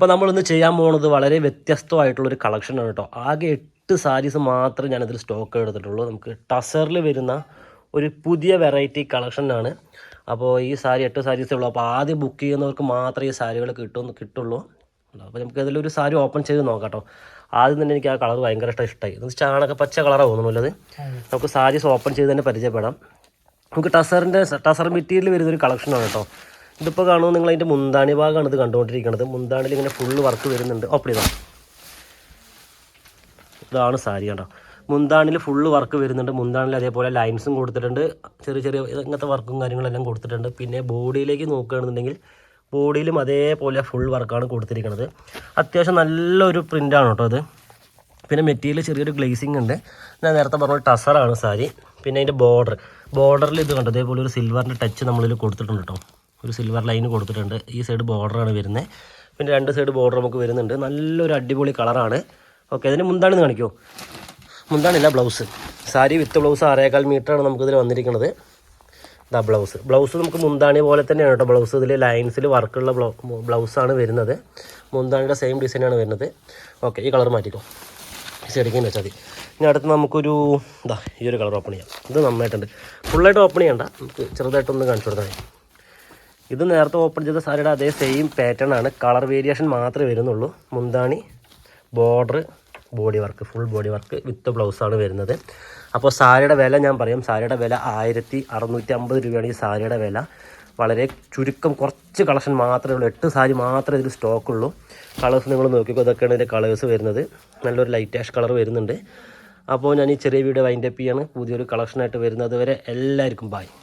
അപ്പോൾ നമ്മളിന്ന് ചെയ്യാൻ പോകുന്നത് വളരെ വ്യത്യസ്തമായിട്ടുള്ളൊരു കളക്ഷനാണ് കേട്ടോ. ആകെ 8 സാരീസ് മാത്രമേ ഞാനതിൽ സ്റ്റോക്ക് എടുത്തിട്ടുള്ളൂ. നമുക്ക് ടസറിൽ വരുന്ന ഒരു പുതിയ വെറൈറ്റി കളക്ഷനാണ്. അപ്പോൾ ഈ സാരി 8 സാരീസേ ഉള്ളൂ. അപ്പോൾ ആദ്യം ബുക്ക് ചെയ്യുന്നവർക്ക് മാത്രമേ ഈ സാരികൾ കിട്ടുള്ളൂ. അപ്പോൾ നമുക്ക് അതിലൊരു സാരി ഓപ്പൺ ചെയ്ത് നോക്കാം കേട്ടോ. ആദ്യം തന്നെ എനിക്ക് ആ കളർ ഭയങ്കര ഇഷ്ടമായി. ഇത് ചാണക പച്ച കളറാണ് തോന്നുന്നുള്ളത്. നമുക്ക് സാരീസ് ഓപ്പൺ ചെയ്ത് തന്നെ പരിചയപ്പെടാം. നമുക്ക് ടസർ മെറ്റീരിയൽ വരുന്നൊരു കളക്ഷനാണ് കേട്ടോ. ഇതിപ്പോൾ കാണുമ്പോൾ നിങ്ങൾ അതിൻ്റെ മുന്താണി ഭാഗമാണ് ഇത് കണ്ടുകൊണ്ടിരിക്കുന്നത്. മുന്താണിയിൽ ഇങ്ങനെ ഫുള്ള് വർക്ക് വരുന്നുണ്ട്. ഇതാണ് സാരി കേട്ടോ. മുന്താണിൽ ഫുള്ള് വർക്ക് വരുന്നുണ്ട്. മുന്താണിൽ അതേപോലെ ലൈൻസും കൊടുത്തിട്ടുണ്ട്. ചെറിയ ഇങ്ങനത്തെ വർക്കും കാര്യങ്ങളെല്ലാം കൊടുത്തിട്ടുണ്ട്. പിന്നെ ബോഡിയിലേക്ക് നോക്കുകയാണെന്നുണ്ടെങ്കിൽ ബോഡിയിലും അതേപോലെ ഫുൾ വർക്കാണ് കൊടുത്തിരിക്കുന്നത്. അത്യാവശ്യം നല്ലൊരു പ്രിൻ്റാണ് കേട്ടോ ഇത്. പിന്നെ മെറ്റീരിയൽ ചെറിയൊരു ഗ്ലേസിങ് ഉണ്ട്. ഞാൻ നേരത്തെ പറഞ്ഞ ടസറാണ് സാരി. പിന്നെ അതിൻ്റെ ബോർഡറിൽ ഇത് കണ്ടോ, അതേപോലെ ഒരു സിൽവറിൻ്റെ ടച്ച് നമ്മളിൽ കൊടുത്തിട്ടുണ്ട് കേട്ടോ. ഒരു സിൽവർ ലൈൻ കൊടുത്തിട്ടുണ്ട്. ഈ സൈഡ് ബോർഡറാണ് വരുന്നത്. പിന്നെ 2 സൈഡ് ബോർഡർ നമുക്ക് വരുന്നുണ്ട്. നല്ലൊരു അടിപൊളി കളറാണ്. ഓക്കെ, അതിന് മുന്താണിന്ന് കാണിക്കുമോ? മുന്താണില്ല, ബ്ലൗസ്. സാരി വിത്ത് ബ്ലൗസ് 6.25 മീറ്ററാണ് നമുക്കിതിൽ വന്നിരിക്കുന്നത്. ഇതാ ബ്ലൗസ് നമുക്ക് മുന്താണി പോലെ തന്നെയാണ് കേട്ടോ. ബ്ലൗസ് ഇതിൽ ലൈൻസിൽ വർക്കുള്ള ബ്ലൗസാണ് വരുന്നത്. മുന്താണിയുടെ സെയിം ഡിസൈനാണ് വരുന്നത്. ഓക്കെ, ഈ കളർ മാറ്റിക്കോ, ഈ സൈഡിലേക്ക് വെച്ചാൽ മതി. ഇനി അടുത്ത് നമുക്കൊരു ഈ ഒരു കളർ ഓപ്പൺ ചെയ്യാം. ഇത് നന്നായിട്ടുണ്ട്. ഫുള്ളായിട്ട് ഓപ്പൺ ചെയ്യണ്ട, നമുക്ക് ചെറുതായിട്ടൊന്ന് കാണിച്ചു കൊടുത്താൽ മതി. ഇത് നേരത്തെ ഓപ്പൺ ചെയ്ത സാരിയുടെ അതേ സെയിം പാറ്റേൺ ആണ്. കളർ വേരിയേഷൻ മാത്രമേ വരുന്നുള്ളൂ. മുന്താണി, border, body work, full body work with ബ്ലൗസാണ് വരുന്നത്. അപ്പോൾ സാരിയുടെ വില ഞാൻ പറയാം. സാരിയുടെ വില 1650 രൂപയാണ് ഈ സാരിയുടെ വില. വളരെ ചുരുക്കം കുറച്ച് കളക്ഷൻ മാത്രമേ ഉള്ളൂ. 8 സാരി മാത്രമേ ഇതിൽ സ്റ്റോക്കുള്ളൂ. കളേഴ്സ് നിങ്ങൾ നോക്കിക്കോ, ഇതൊക്കെയാണ് ഇതിൻ്റെ കളേഴ്സ് വരുന്നത്. നല്ലൊരു ലൈറ്റ് ആഷ് കളർ വരുന്നുണ്ട്. അപ്പോൾ ഞാൻ ഈ ചെറിയ വീഡിയോ വൈൻഡപ്പ് ചെയ്യാണ്. പുതിയൊരു കളക്ഷനായിട്ട് വരുന്നത് വരെ എല്ലാവർക്കും ബൈ.